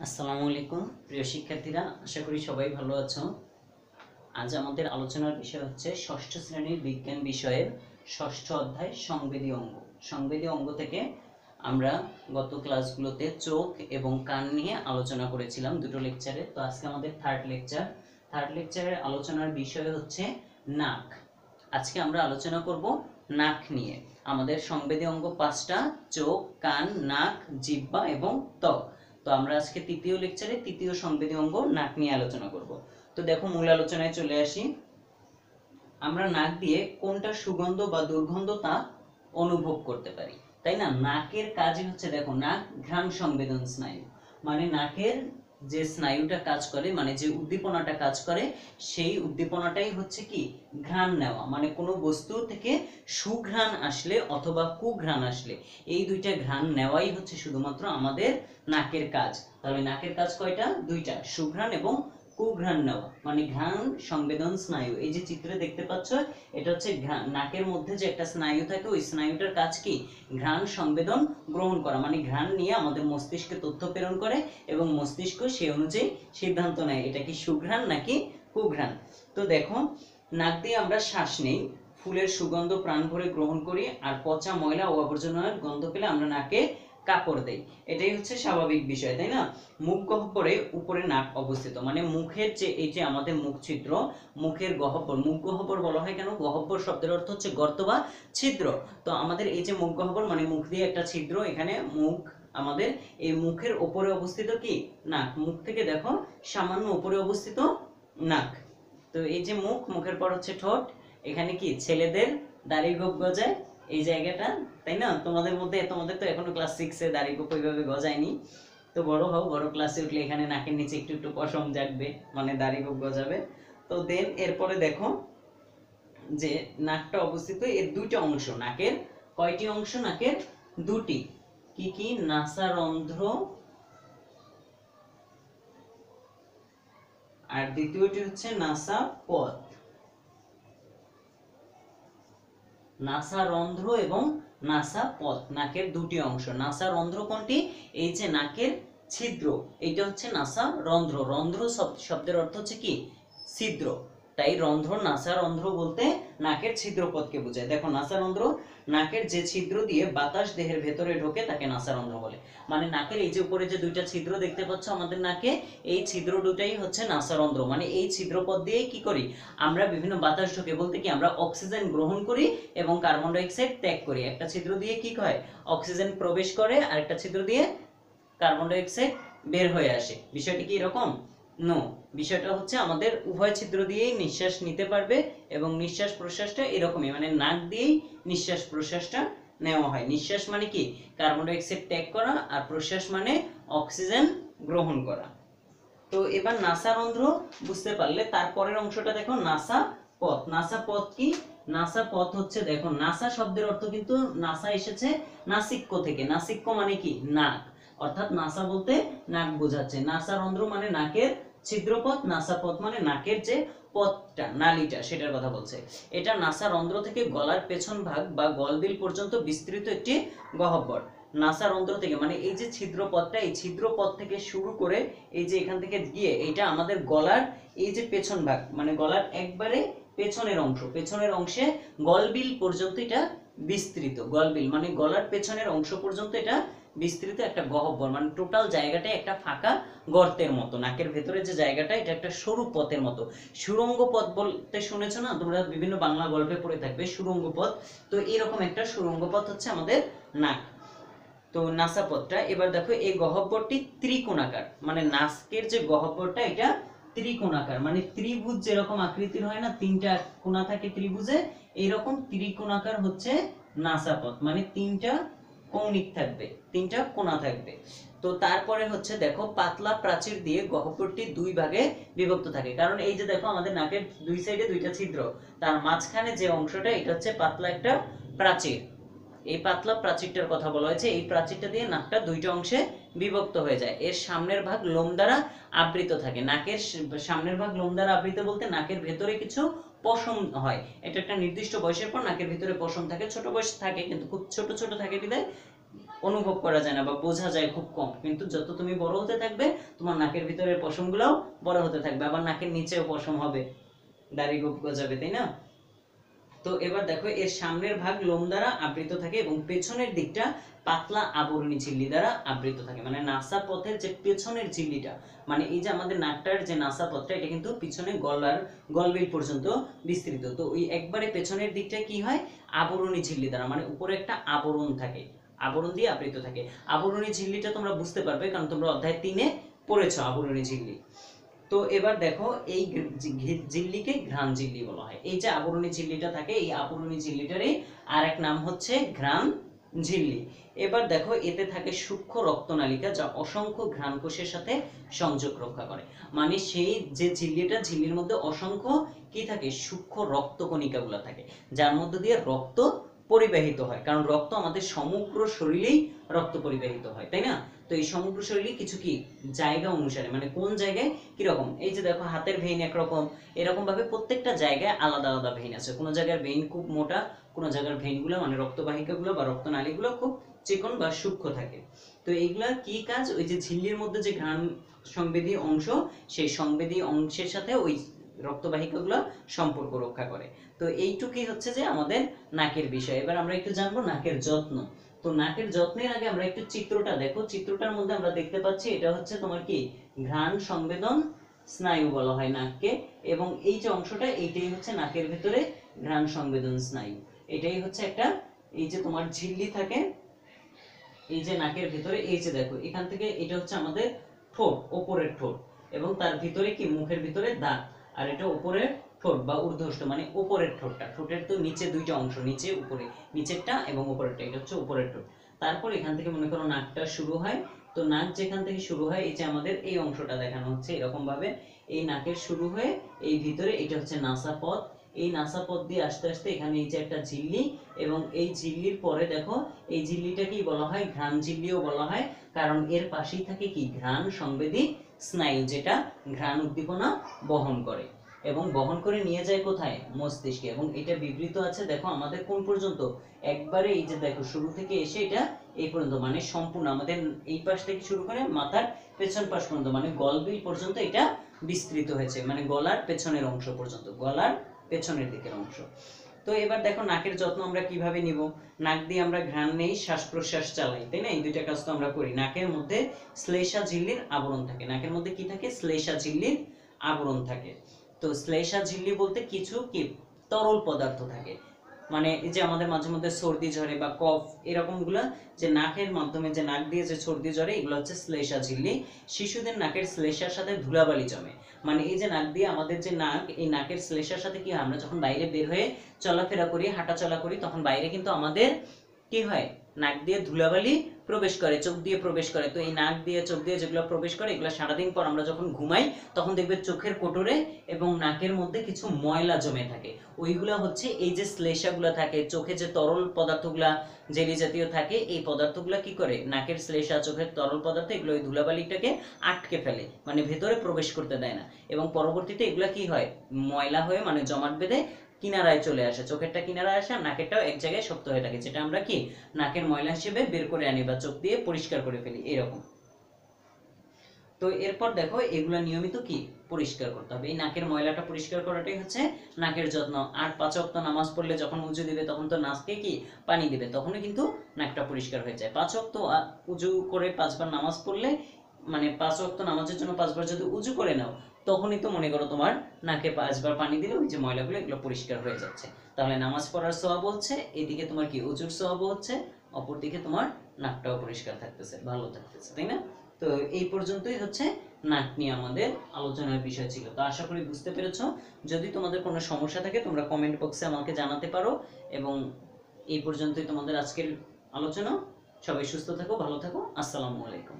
আসসালামু আলাইকুম প্রিয় শিক্ষার্থীরা, আশা করি সবাই ভালো আছো। আজ আমাদের আলোচনার বিষয় হচ্ছে ষষ্ঠ শ্রেণীর বিজ্ঞান বিষয়ের ষষ্ঠ অধ্যায় সংবেদী অঙ্গ। সংবেদী অঙ্গ থেকে আমরা গত ক্লাসগুলোতে চোখ এবং কান নিয়ে আলোচনা করেছিলাম দুটো লেকচারে। তো আজকে আমাদের থার্ড লেকচারের আলোচনার বিষয় হচ্ছে নাক। আজকে আমরা আলোচনা করব নাক নিয়ে। আমাদের সংবেদী অঙ্গ পাঁচটা: চোখ, কান, নাক, জিহ্বা এবং ত্বক। তো আমরা আজকে তৃতীয় লেকচারে তৃতীয় সংবেদী অঙ্গ নাক নিয়ে আলোচনা করব। তো দেখো, মূল আলোচনায় চলে আসি। আমরা নাক দিয়ে কোনটা সুগন্ধ বা দুর্গন্ধ তা অনুভব করতে পারি, তাই না? নাকের কাজই হচ্ছে, দেখো, নাক ঘ্রাণ সংবেদন স্নায়ু। মানে নাকের যে স্নায়ুটা কাজ করে, মানে যে উদ্দীপনাটা কাজ করে, সেই উদ্দীপনাটাই হচ্ছে কি ঘ্রাণ নেওয়া। মানে কোনো বস্তু থেকে সুঘ্রাণ আসলে অথবা কুঘ্রাণ আসলে এই দুইটা ঘ্রাণ নেওয়াই হচ্ছে শুধুমাত্র আমাদের নাকের কাজ। তাহলে নাকের কাজ কয়টা? দুইটা, সুঘ্রাণ এবং কুঘ্রাণ নেওয়া। মানে ঘ্রাণ সংবেদন স্নায়ু, এই যে চিত্রে দেখতে পাচ্ছ, এটা হচ্ছে নাকের মধ্যে যে একটা স্নায়ু থাকে, ওই স্নায়ুটার কাজ কি ঘ্রাণ সংবেদন গ্রহণ করা। মানে ঘ্রাণ নিয়ে আমাদের মস্তিষ্কে তথ্য প্রেরণ করে এবং মস্তিষ্ক সেই অনুযায়ী সিদ্ধান্ত নেয় এটা কি সুঘ্রাণ নাকি কুঘ্রাণ। তো দেখো, নাক দিয়ে আমরা শ্বাস নেই, ফুলের সুগন্ধ প্রাণ ভরে গ্রহণ করি, আর পচা ময়লা ও আবর্জনার গন্ধ পেলে আমরা নাকে কাপড় দেই। এটাই হচ্ছে স্বাভাবিক বিষয়, তাই না? মুখ গহ্বরে উপরে নাক অবস্থিত। মানে মুখের যে এই যে আমাদের মুখ ছিদ্র, মুখের গহ্বর, মুখ গহ্বর বলা হয় কেন? গহ্বর শব্দের অর্থ হচ্ছে গর্ত বা ছিদ্র। তো আমাদের এই যে মুখ গহ্বর, মানে মুখ দিয়ে একটা ছিদ্র, এখানে মুখ, আমাদের এই মুখের উপরে অবস্থিত কি নাক। মুখ থেকে দেখো সামান্য উপরে অবস্থিত নাক। তো এই যে মুখ, মুখের পর হচ্ছে ঠোঁট, এখানে কি ছেলেদের দাড়ি গোঁফ গজায় এই জায়গাটা, তাই না? তোমাদের তো এখনো ক্লাস 6-এ দাড়ি গোঁফ ওইভাবে গজায়নি। তো বড় হও, বড় ক্লাসে উঠলে এখানে নাকের নিচে একটু একটু পশম জাগবে, মানে দাড়ি গোঁফ গজাবে। তো দেন এরপরে দেখো যে নাকটা অবস্থিত, এর দুইটা অংশ। নাকের কয়টি অংশ? নাকের দুটি। কি কি? নাসারন্ধ্র আর দ্বিতীয়টি হচ্ছে নাসাপথ। নাসারন্ধ্র এবং নাসাপথ, নাকের দুটি অংশ। নাসারন্ধ্র কোনটি? এই যে নাকের ছিদ্র, এইটা হচ্ছে নাসারন্ধ্র। রন্ধ্র শব্দের অর্থ হচ্ছে কি ছিদ্র, তাই রন্ধ্র, নাসারন্ধ্র বলতে নাকের ছিদ্রপথকে বোঝায়। দেখো, নাসারন্ধ্র নাকের যে ছিদ্র দিয়ে বাতাস দেহের ভেতরে ঢোকে তাকে নাসারন্ধ্র বলে। মানে নাকের এই যে উপরে যে দুইটা ছিদ্র দেখতে পাচ্ছ আমাদের নাকে, এই ছিদ্র দুটাই হচ্ছে নাসারন্ধ্র। মানে এই ছিদ্রপথ দিয়ে কি করি আমরা? বিভিন্ন বাতাস ঢোকে বলতে কি আমরা অক্সিজেন গ্রহণ করি এবং কার্বন ডাই অক্সাইড ত্যাগ করি। একটা ছিদ্র দিয়ে কি হয়? অক্সিজেন প্রবেশ করে, আর একটা ছিদ্র দিয়ে কার্বন ডাই অক্সাইড বের হয়ে আসে। বিষয়টি কি এরকম? নো, বিষয়টা হচ্ছে আমাদের উভয় ছিদ্র দিয়েই নিঃশ্বাস নিতে পারবে এবং নিঃশ্বাস প্রশ্বাসটা এরকমই, মানে নাক দিয়েই নিঃশ্বাস প্রশ্বাসটা নেওয়া হয়। নিঃশ্বাস মানে কি কার্বন ডাই অক্সাইড ত্যাগ করা, আর প্রশ্বাস মানে অক্সিজেন গ্রহণ করা। তো এবার নাসারন্ধ্র বুঝতে পারলে, তারপরের অংশটা দেখো নাসাপথ। নাসাপথ কি? নাসাপথ হচ্ছে, দেখো, নাসা শব্দের অর্থ কিন্তু নাসা এসেছে নাসিক্য থেকে। নাসিক্য মানে কি নাক, অর্থাৎ নাসা বলতে নাক বোঝাচ্ছে। নাসারন্ধ্র মানে নাকের ছিদ্রপথ, নাসাপথ মানে নাকের যে পথটা, নালীটা, সেটার কথা বলছে। এটা নাসারন্ধ্র থেকে গলার পেছন ভাগ বা গলবিল পর্যন্ত বিস্তৃত একটি গহ্বর। নাসারন্ধ্র থেকে মানে এই যে ছিদ্রপথটা, এই ছিদ্রপথ থেকে শুরু করে এই যে এখান থেকে গিয়ে এটা আমাদের গলার এই যে পেছন ভাগ, মানে গলার একবারে পেছনের অংশ, পেছনের অংশে গলবিল পর্যন্ত এটা বিস্তৃত। গলবিল মানে গলার পেছনের অংশ পর্যন্ত এটা বিস্তৃত একটা গহ্বর। মানে টোটাল জায়গাটা একটা ফাঁকা গর্তের মতো। নাকের ভেতরে যে জায়গাটা, এটা একটা সরু পথের মতো। সুড়ঙ্গ পথ বলতে শুনেছো না তোমরা? বিভিন্ন বাংলা গল্পে পড়ে থাকবে সুড়ঙ্গ পথ। তো এরকম একটা সুড়ঙ্গ পথ হচ্ছে আমাদের নাক। তো নাসাপথটা, এবার দেখো এই গহ্বরটি ত্রিকোণাকার। মানে নাকের যে গহ্বরটা এটা ত্রিকোণাকার, মানে ত্রিভুজ যেরকম আকৃতির হয় না, তিনটা কোণা থাকে ত্রিভুজে, এইরকম ত্রিকোণাকার হচ্ছে নাসাপথ। মানে তিনটা কৌণিক থাকবে, তিনটা কোণা থাকবে। তো তারপরে হচ্ছে দেখো, পাতলা প্রাচীর দিয়ে গহ্বরটি দুই ভাগে বিভক্ত থাকে। কারণ এই যে দেখো আমাদের নাকের দুই সাইডে দুইটা ছিদ্র, তার মাঝখানে যে অংশটা, এটা হচ্ছে পাতলা একটা প্রাচীর। এই পাতলা প্রাচীরটার কথা বলা হয়েছে। এই প্রাচীরটা দিয়ে নাকটা দুইটা অংশে বিভক্ত হয়ে যায়। এর সামনের ভাগ লোম দ্বারা আবৃত থাকে। নাকের সামনের ভাগ লোম দ্বারা আবৃত বলতে নাকের ভেতরে কিছু পশম হয়। এটা একটা নির্দিষ্ট বয়সের পর নাকের ভিতরে পশম থাকে। ছোট বয়স থাকে কিন্তু খুব ছোট ছোট থাকে বিধায় অনুভব করা যায় না বা বোঝা যায় খুব কম, কিন্তু যত তুমি বড় হতে থাকবে তোমার নাকের ভিতরের পশমগুলোও বড় হতে থাকবে, আবার নাকের নিচেও পশম হবে, দাড়ি গজাবে, তাই না? তো এবার দেখো এর সামনের ভাগ লোম দ্বারা আবৃত থাকে এবং পেছনের দিকটা পাতলা আবরণী ঝিল্লি দ্বারা আবৃত থাকে। মানে নাসা পথের যে পেছনের ঝিল্লিটা, মানে এই যে আমাদের নাকটার যে নাসা পথটা, এটা কিন্তু পিছনে গলবিল পর্যন্ত বিস্তৃত। তো ওই একবারে পেছনের দিকটা কি হয়, আবরণী ঝিল্লি দ্বারা, মানে উপরে একটা আবরণ থাকে, আবরণ দিয়ে আবৃত থাকে। আবরণী ঝিল্লিটা তোমরা বুঝতে পারবে কারণ তোমরা অধ্যায় 3-এ পড়েছো আবরণী ঝিল্লি। তো এবার দেখো এই ঝিল্লিকে ঘ্রাণ ঝিল্লি বলা হয়। এই যে আবরণী ঝিল্লিটা থাকে, এই আবরণী ঝিল্লিটারই আরেক নাম হচ্ছে ঘ্রাণ ঝিল্লি। এবার দেখো এতে থাকে সূক্ষ্ম রক্তনালিকা যা অসংখ্য ঘ্রাণ কোষের সাথে সংযোগ রক্ষা করে। মানে সেই যে ঝিল্লির মধ্যে অসংখ্য কি থাকে, সূক্ষ্ম রক্তকণিকাগুলো থাকে, যার মধ্যে দিয়ে রক্ত পরিবাহিত হয়। কারণ রক্ত আমাদের সমগ্র শরীরেই রক্ত পরিবাহিত হয়, তাই না? তো এই সমগ্র শরীরে কিছু কি জায়গা অনুসারে, মানে কোন জায়গায় কিরকম, এই যে দেখো হাতের ভেইন একরকম, এরকম ভাবে প্রত্যেকটা জায়গায় আলাদা আলাদা ভেইন আছে। কোনো জায়গার ভেইন খুব মোটা, কোনো জায়গার ভেইনগুলো মানে রক্তবাহিকাগুলো বা রক্তনালীগুলো খুব চিকন বা সূক্ষ্ম থাকে। তো এইগুলার কি কাজ, ওই যে ঝিল্লির মধ্যে যে ঘ্রাণ সংবেদী অংশ, সেই সংবেদী অংশের সাথে ওই রক্তবাহিকাগুলো সম্পর্ক রক্ষা করে। তো এইটুকুই হচ্ছে যে আমাদের নাকের বিষয়। এবার আমরা একটু জানবো নাকের যত্ন। তো নাকের যত্নের আগে আমরা একটু চিত্রটা দেখো। চিত্রটার মধ্যে আমরা দেখতে পাচ্ছি এটা হচ্ছে তোমার কি ঘ্রাণ সংবেদন স্নায়ু বলা হয় নাককে, এবং এই যে অংশটা এইটাই হচ্ছে নাকের ভিতরে ঘ্রাণ সংবেদন স্নায়ু। এটাই হচ্ছে একটা, এই যে তোমার ঝিল্লি থাকে এই যে নাকের ভিতরে, এই যে দেখো এখান থেকে এটা হচ্ছে আমাদের ঠোঁট, ওপরের ঠোঁট, এবং তার ভিতরে কি মুখের ভিতরে দাঁত, আর এটা উপরের ঠোঁট বা ঊর্ধ্বষ্ট মানে উপরের ঠোঁটটা। ঠোঁটের তো নিচে দুইটা অংশ, নিচে উপরে, নিচেরটা এবং উপরেরটা, এটা হচ্ছে উপরের ঠোঁট। তারপর এখান থেকে মনে করো নাকটা শুরু হয়। তো নাক যেখান থেকে শুরু হয়, এই যে আমাদের এই অংশটা দেখানো হচ্ছে এরকম ভাবে, এই নাকের শুরু হয়ে এই ভিতরে এটা হচ্ছে নাসা পথ। এই নাসা পথ দিয়ে আস্তে আস্তে এখানে এই যে একটা ঝিল্লি, এবং এই ঝিল্লির পরে দেখো এই ঝিল্লিটাকেই বলা হয় ঘ্রাণ ঝিল্লিও বলা হয়, কারণ এর পাশেই থাকে কি ঘ্রাণ সংবেদী স্নায়ু, যেটা ঘ্রাণ উদ্দীপনা বহন করে এবং বহন করে নিয়ে যায় কোথায়, মস্তিষ্কে। এবং এটা বিবৃত আছে দেখো আমাদের কোন পর্যন্ত, একবারে এই যে দেখো শুরু থেকে এসে এটা এই পর্যন্ত, মানে সম্পূর্ণ আমাদের এই পাশ থেকে শুরু করে মাথার পেছন পাশ পর্যন্ত, মানে গলবিল পর্যন্ত এটা বিস্তৃত হয়েছে, মানে গলার পেছনের অংশ পর্যন্ত, গলার পেছনের দিকের অংশ। তো এবার দেখো নাকের যত্ন আমরা কিভাবে নিব। নাক দিয়ে আমরা ঘ্রাণ নেই, শ্বাস প্রশ্বাস চালাই, তাই না? এই দুইটা কাজ তো আমরা করি। নাকের মধ্যে শ্লেষা ঝিল্লির আবরণ থাকে। নাকের মধ্যে কি থাকে, শ্লেষা ঝিল্লির আবরণ থাকে। তো শ্লেষা ঝিল্লি বলতে কিছু কি তরল পদার্থ থাকে, মানে এই যে আমাদের মাঝে মধ্যে সর্দি ঝরে বা কফ এরকম গুলা, যে নাকের মাধ্যমে যে নাক দিয়ে যে সর্দি ঝরে, এগুলো হচ্ছে শ্লেষা ঝিল্লি। শিশুদের নাকের শ্লেষার সাথে ধুলাবালি জমে, মানে এই যে নাক দিয়ে আমাদের যে নাক, এই নাকের শ্লেষার সাথে কি হয়, আমরা যখন বাইরে বের হয়ে চলাফেরা করি, হাঁটা চলা করি, তখন বাইরে কিন্তু আমাদের কি হয়, নাক দিয়ে ধুলাবালি প্রবেশ করে, চোখ দিয়ে প্রবেশ করে। তো এই নাক দিয়ে চোখ দিয়ে যেগুলো প্রবেশ করে, এগুলো সারাদিন পর আমরা যখন ঘুমাই তখন দেখবে চোখের কোটরে এবং নাকের মধ্যে কিছু ময়লা জমে থাকে। ওইগুলা হচ্ছে এই যে শ্লেষাগুলো থাকে, চোখে যে তরল পদার্থগুলা জেলি জাতীয় থাকে, এই পদার্থগুলা কি করে, নাকের শ্লেষা, চোখের তরল পদার্থ, এগুলো ওই ধুলাবালিটাকে আটকে ফেলে, মানে ভেতরে প্রবেশ করতে দেয় না। এবং পরবর্তীতে এগুলা কি হয়, ময়লা হয়ে মানে জমাট বেঁধে কিনারায় চলে আসে, চোখেরটা কিনারায় আসে, নাকেরটাও এক জায়গায় শক্ত হয়ে থাকে, যেটা আমরা কি নাকের ময়লা হিসেবে বের করে আনি বা চোখ দিয়ে পরিষ্কার করে ফেলি, এরকম। তো এরপর দেখো এগুলা নিয়মিত কি পরিষ্কার করতে হবে। এই নাকের ময়লাটা পরিষ্কার করাটাই হচ্ছে নাকের যত্ন। আর 5 ওয়াক্ত নামাজ পড়লে যখন উজু দিবে তখন তো নাককে কি পানি দিবে, তখনই কিন্তু নাকটা পরিষ্কার হয়ে যায়। 5 ওয়াক্ত উজু করে 5 বার নামাজ পড়লে, মানে 5 ওয়াক্ত নামাজের জন্য 5 বার যদি উজু করে নাও, তখনই তো মনে করো তোমার নাকে 5 বার পানি দিলে ওই যে ময়লাগুলো এগুলো পরিষ্কার হয়ে যাচ্ছে। তাহলে নামাজ পড়ার সওয়াব হচ্ছে, এদিকে তোমার কি উজুর সওয়াব হচ্ছে, অপরদিকে তোমার নাকটাও পরিষ্কার থাকতেছে, ভালো থাকতেছে, তাই না? তো এই পর্যন্তই হচ্ছে নাক নিয়ে আমাদের আলোচনার বিষয় ছিল। তো আশা করি বুঝতে পেরেছো। যদি তোমাদের কোনো সমস্যা থাকে তোমরা কমেন্ট বক্সে আমাকে জানাতে পারো। এবং এই পর্যন্তই তোমাদের আজকের আলোচনা। সবাই সুস্থ থাকো, ভালো থাকো। আসসালামু আলাইকুম।